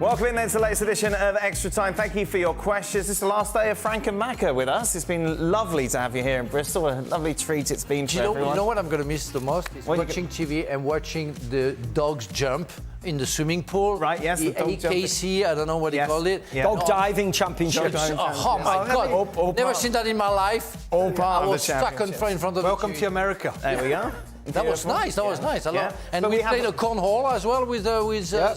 Welcome in then to the latest edition of Extra Time. Thank you for your questions. This is the last day of Frank and Macca with us. It's been lovely to have you here in Bristol. A lovely treat it's been for everyone. You know what I'm going to miss the most? Is watching TV and watching the dogs jump in the swimming pool. Right, yes, the dog AKC, I don't know what they call it. Yeah. Dog diving championship. Oh my God. Never seen that in my life. All part I of was the stuck in championship. front of Welcome the to America. There we go. That was nice. That was nice. Yeah. And But we we played a cornhole as well with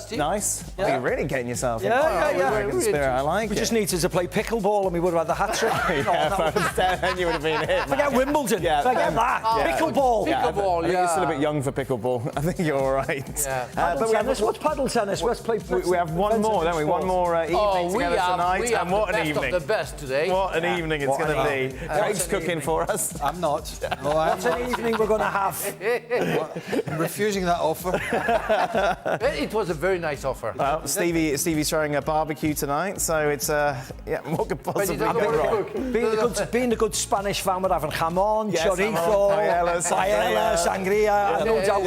Steve. Nice. Oh, you're really getting yourself in Yeah. spirit. I like We it. just needed to play pickleball and we would have had the hat trick. Then you would have been hit. Forget Wimbledon. Yeah. Forget that. Pickleball. Pickleball, I think you're still a bit young for pickleball. I think you're all right. Yeah. Paddle tennis. What's paddle tennis? Let's play. We have one more, don't we? One more evening together tonight. We have And what the an best evening. of the best today. What an evening it's going to be. Craig's cooking for us. I'm not. No, What an evening we're going to have. I'm refusing that offer. It was a very nice offer. Well, Stevie's throwing a barbecue tonight, so it's what could possibly go wrong? Being a good Spanish fan, we're having jamon, Yes, chorizo, paella, paella, sangria. No doubt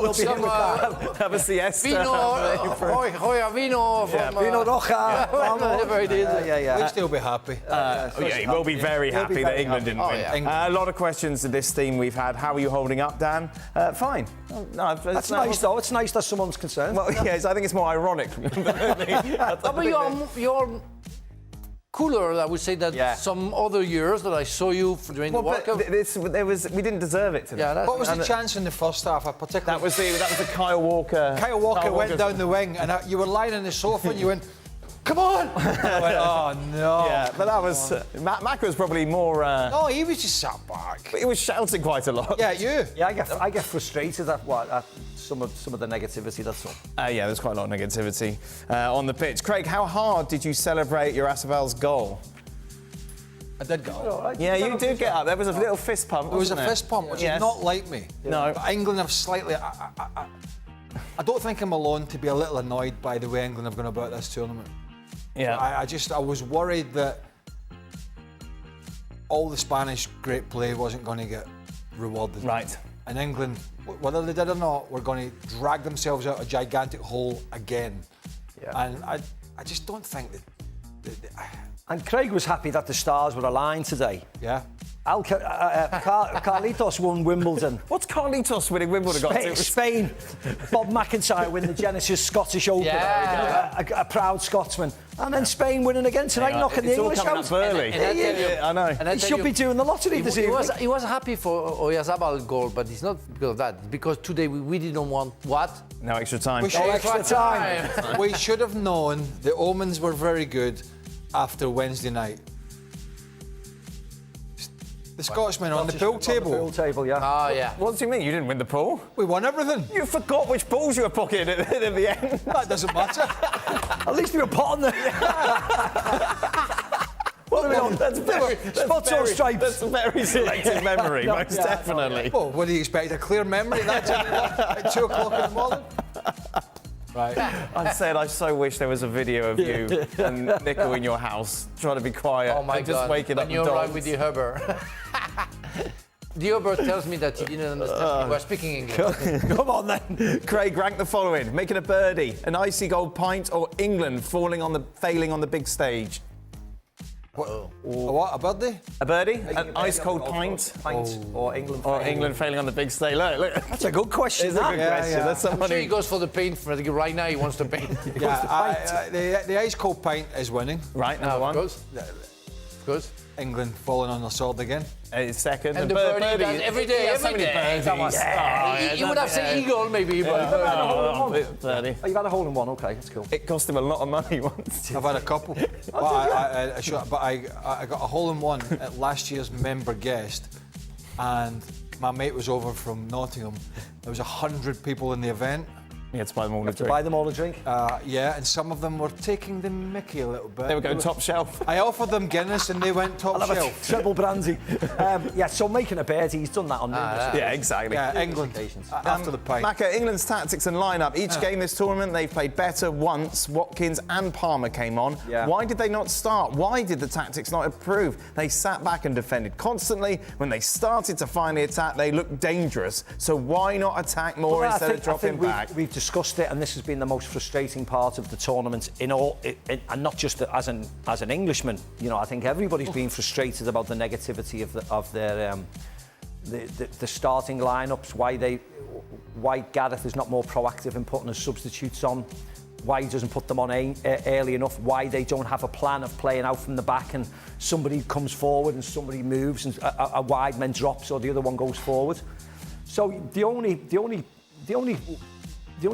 we'll be here with that. Have a siesta. Vino, vino from... Vino roja. Whatever it is. We'll still be happy. He will be very happy that England didn't win. yeah. A lot of questions to this theme we've had. How are you holding up, Dan? Fine. No, That's nice, though. It's nice that someone's concerned. Well, yes, I think it's more ironic. But you're cooler, I would say, that some other years that I saw you during the World Cup. We didn't deserve it today. Yeah, What was the chance in the first half? I particularly. That was the Kyle Walker. Kyle Walker went down the wing, and you were lying on the sofa, and you went, "Come on!" I went, "Oh no!" Yeah, but that was Mac was probably more. No, he was just sat back. He was shouting quite a lot. Yeah, you. Yeah, I get frustrated at some of the negativity. That's all. Yeah, there's quite a lot of negativity on the pitch. Craig, how hard did you celebrate your Asabel's goal? I did go. Yeah, you did get up. There was a little fist pump. It was a wasn't fist pump, which is not like me. No. But England have slightly. I don't think I'm alone to be a little annoyed by the way England have gone about this tournament. Yeah. I was worried that all the Spanish great play wasn't going to get rewarded. Right. And England, whether they did or not, were going to drag themselves out a gigantic hole again. Yeah. And I just don't think that. And Craig was happy that the stars were aligned today. Yeah. Carlitos won Wimbledon. What's Carlitos winning Wimbledon got to? Spain. Bob McIntyre win the Genesis Scottish Open. Yeah. A proud Scotsman. And then Spain winning again tonight, knocking the English out. It's all coming up early. And I tell you- I know. and I He tell should you, be doing the lottery this evening. He was happy for Oyarzábal's goal, but it's not because of that. It's because today we didn't want what? No extra time. We should, extra time. we should have known the omens were very good after Wednesday night. The Scotsmen on the pool table. Pool table, yeah. Oh, yeah. What do you mean? You didn't win the pool? We won everything. You forgot which balls you were pocketing at the end. That doesn't matter. At least we were pot on there. What are we on? Spots or stripes? That's a very selective memory, most definitely. Well, what do you expect? A clear memory at 2 o'clock in the morning? Right. I said I so wish there was a video of you and Nico in your house trying to be quiet Oh my and just God. waking up When the you dogs. arrive with the Huber. The Huber tells me that he didn't understand. We're speaking English. Come on then. Craig, rank the following: making a birdie, an icy gold pint, or England failing on the big stage. A birdie? A birdie, an ice cold pint, Or England. or England failing on the big stage. Look. That's a good question. It's a good question. yeah. That's I'm sure he somebody. goes for the paint. Right now, he wants to paint. Yeah, the ice cold pint is winning. Right, number one. Of course. England falling on their sword again. Second. And the birdie does every day, Yeah, so every many day. birdies. Come on. You would have said eagle, maybe. But Birdie. Oh, you've had a hole in one. Okay, that's cool. It cost him a lot of money once. I've had a couple. But I got a hole in one at last year's member guest, and my mate was over from Nottingham. There was 100 people in the event. You had to buy them all a To drink. buy them all a drink. Yeah, and some of them were taking the mickey a little bit. They were going top shelf. I offered them Guinness and they went top I'll have a shelf. treble brandy. Yeah, so making a birdie, he's done that on numerous Yeah, exactly. Yeah, England occasions. after the pint. Macca, England's tactics and lineup. Each game this tournament, they've played better once. Watkins and Palmer came on. Yeah. Why did they not start? Why did the tactics not improve? They sat back and defended constantly. When they started to finally attack, they looked dangerous. So why not attack more instead of dropping back? We've discussed it, and this has been the most frustrating part of the tournament and not just as an Englishman. You know, I think everybody's been frustrated about the negativity of the starting lineups. Why Gareth is not more proactive in putting his substitutes on. Why he doesn't put them on early enough. Why they don't have a plan of playing out from the back and somebody comes forward and somebody moves and a wide man drops or the other one goes forward. So the only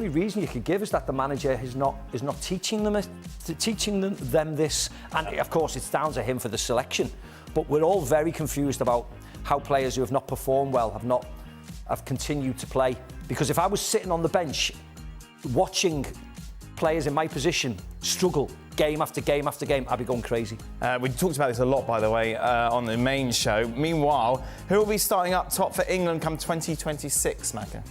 reason you could give is that the manager is not teaching them this, and of course it's down to him for the selection. But we're all very confused about how players who have not performed well have continued to play. Because if I was sitting on the bench watching players in my position struggle game after game after game, I'd be going crazy. We talked about this a lot, by the way, on the main show. Meanwhile, who will be starting up top for England come 2026, Macca?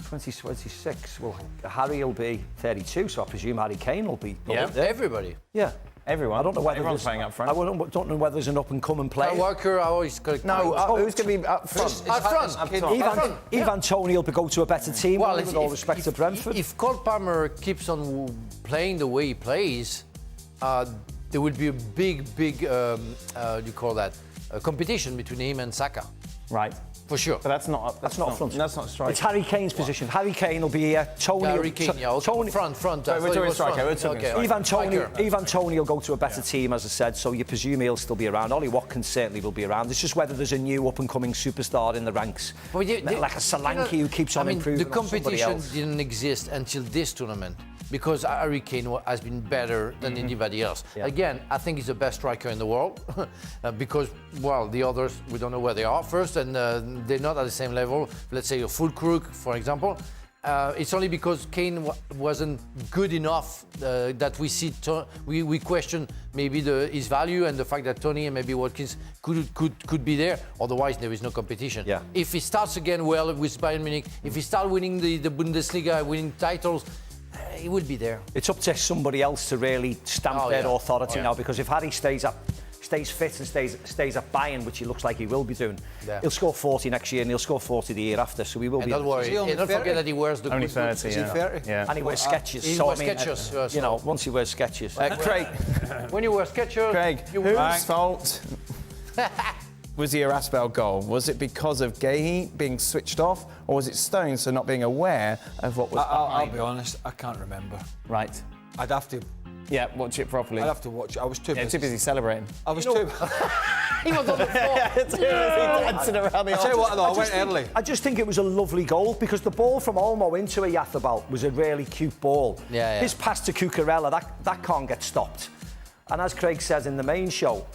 2026, well, Harry will be 32, so I presume Harry Kane will be Yeah, everybody. Yeah. Everyone. I don't know whether everyone's playing up front. I don't know whether there's an up-and-coming player. Walker, I always got No, who's going to be up front? Ivan Toney will go to a better team. Well, with all respect to Brentford. If Cole Palmer keeps on playing the way he plays, there will be a big, do you call that, a competition between him and Saka. Right. For sure. But that's not up front. That's not striker. It's Harry Kane's position. Harry Kane will be here. Tony. Harry Kane, Tony, front. We're talking striker. Ivan Toney will go to a better team, as I said. So you presume he'll still be around. Ollie Watkins certainly will be around. It's just whether there's a new up-and-coming superstar in the ranks, like a Solanke who keeps on improving. The competition didn't exist until this tournament, because Harry Kane has been better than anybody else. Yeah. Again, I think he's the best striker in the world because, well, the others, we don't know where they are first, and they're not at the same level. Let's say a Fulkrug, for example. It's only because Kane wasn't good enough that we question maybe his value and the fact that Tony and maybe Watkins could be there. Otherwise, there is no competition. Yeah. If he starts again well with Bayern Munich, if he starts winning the Bundesliga, winning titles, he would be there. It's up to somebody else to really stamp their authority now, because if Harry stays fit and stays at Bayern, which he looks like he will be doing, he'll score 40 next year and he'll score 40 the year after, so he will be. Don't worry, don't forget that he wears the only 30. Is he 30? Yeah. And he wears Skechers. He wears Skechers. You know, once he wears Skechers. Craig. When you wear Skechers, Craig, whose fault was the Araspel goal? Was it because of Guéhi being switched off, or was it Stones so not being aware of what was I'll be honest, I can't remember. Right. I'd have to... Yeah, watch it properly. I'd have to watch it. I was too busy. Too busy celebrating. I was too... He was on the floor. Too busy dancing around the I'll tell you what, though, I went early. I just think it was a lovely goal, because the ball from Olmo into Oyarzabal was a really cute ball. Yeah. His pass to Cucurella, that can't get stopped. And as Craig says in the main show,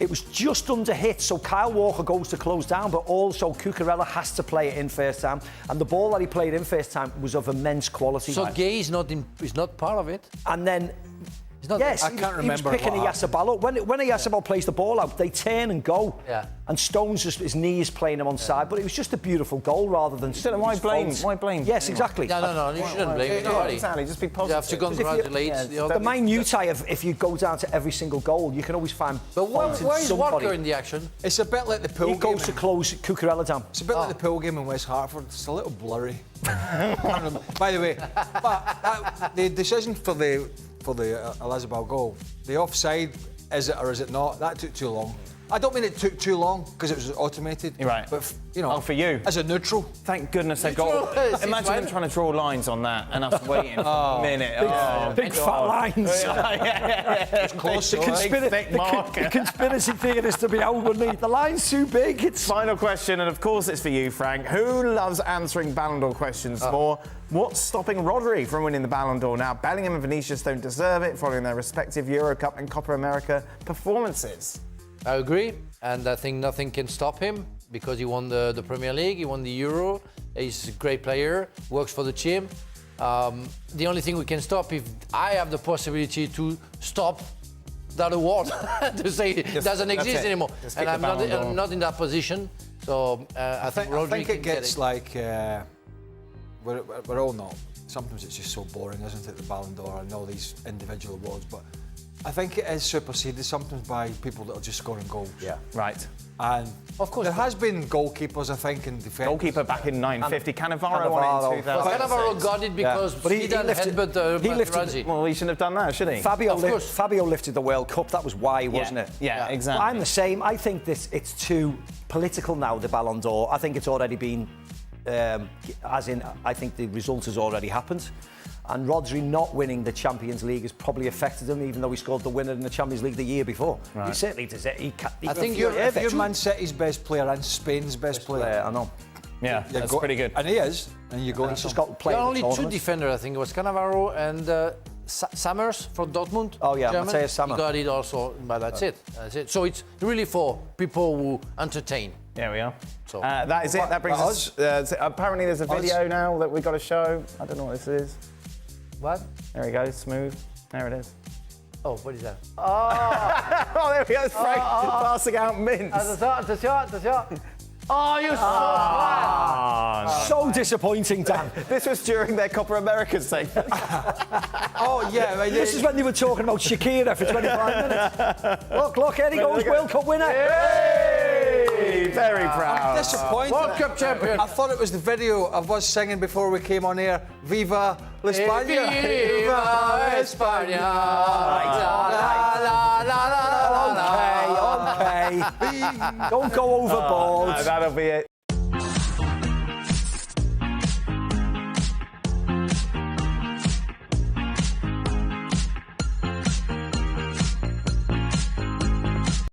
it was just under hit, so Kyle Walker goes to close down, but also Cucurella has to play it in first time. And the ball that he played in first time was of immense quality. So Gay is not part of it? And then... Yes, I can't remember. He was picking Oyarzabal up. When Oyarzabal plays the ball out, they turn and go. Yeah. And Stones, his knee is playing him on side, but it was just a beautiful goal rather than... Why blame? Why blame? Yes, exactly. No, you shouldn't blame anybody. Exactly, just be positive. You have to congratulate the minutiae of if you go down to every single goal, you can always find... But where is Walker in the action? It's a bit like the pool game. He goes to close Cucurella down. It's a bit like the pool game in West Hartford. It's a little blurry. By the way, but the decision for the Oyarzabal goal, the offside, is it or is it not? That took too long. I don't mean it took too long because it was automated. You're right. But you know, for you, as a neutral. Thank goodness they've got. Imagine them trying to draw lines on that and us waiting for a minute. Big fat lines. It's close. The conspiracy theorists to be out underneath. The line's too big. It's final question, and of course it's for you, Frank. Who loves answering Ballon d'Or questions more? What's stopping Rodri from winning the Ballon d'Or now? Bellingham and Vinicius don't deserve it, following their respective Euro Cup and Copa America performances. I agree, and I think nothing can stop him because he won the Premier League, he won the Euro, he's a great player, works for the team. The only thing we can stop, if I have the possibility to stop that award, to say it doesn't exist anymore, and I'm not in that position, so I think Rodri I think it gets get like, we're all not. Sometimes it's just so boring, isn't it, the Ballon d'Or and all these individual awards, but I think it is superseded sometimes by people that are just scoring goals. Yeah. Right. And Of course, there has been goalkeepers, I think, in defence. Goalkeeper back in 950. Cannavaro won it in Cannavaro. 2000. Cannavaro got it because But he Zidane lifted- headbutt he lifted- Materazzi. Well, he shouldn't have done that, should he? Fabio lifted the World Cup. That was why, wasn't it? Yeah, Yeah. exactly. I'm the same. I think it's too political now, the Ballon d'Or. I think it's already been, I think the result has already happened. And Rodri not winning the Champions League has probably affected him, even though he scored the winner in the Champions League the year before. Right. He certainly does it. I think If you're Man City's best player and Spain's best player, I know. Yeah, you that's go- pretty good. And he is. And you go He's just got to play There are in the only two tournament. defenders, I think. It was Cannavaro and Summers from Dortmund. Oh, yeah, German. Matthias Sammer. He got it also, but that's it. That's it. So it's really for people who entertain. There we are. So- That is it. That brings us. Apparently, there's a video now that we've got to show. I don't know what this is. What? There we go. Smooth. There it is. Oh, what is that? Oh, there we go. It's Frank passing out mints. Oh, you So disappointing, Dan. This was during their Copa America segment. Oh, yeah. I mean, This is when they were talking about Shakira for 25 minutes. Look, here he goes, World Cup winner. Hey, very proud. disappointed. World Cup champion. I thought it was the video of us singing before we came on air. Viva la España. Viva España. La, la, la, la, la, la. Okay. Don't go overboard. That'll be it.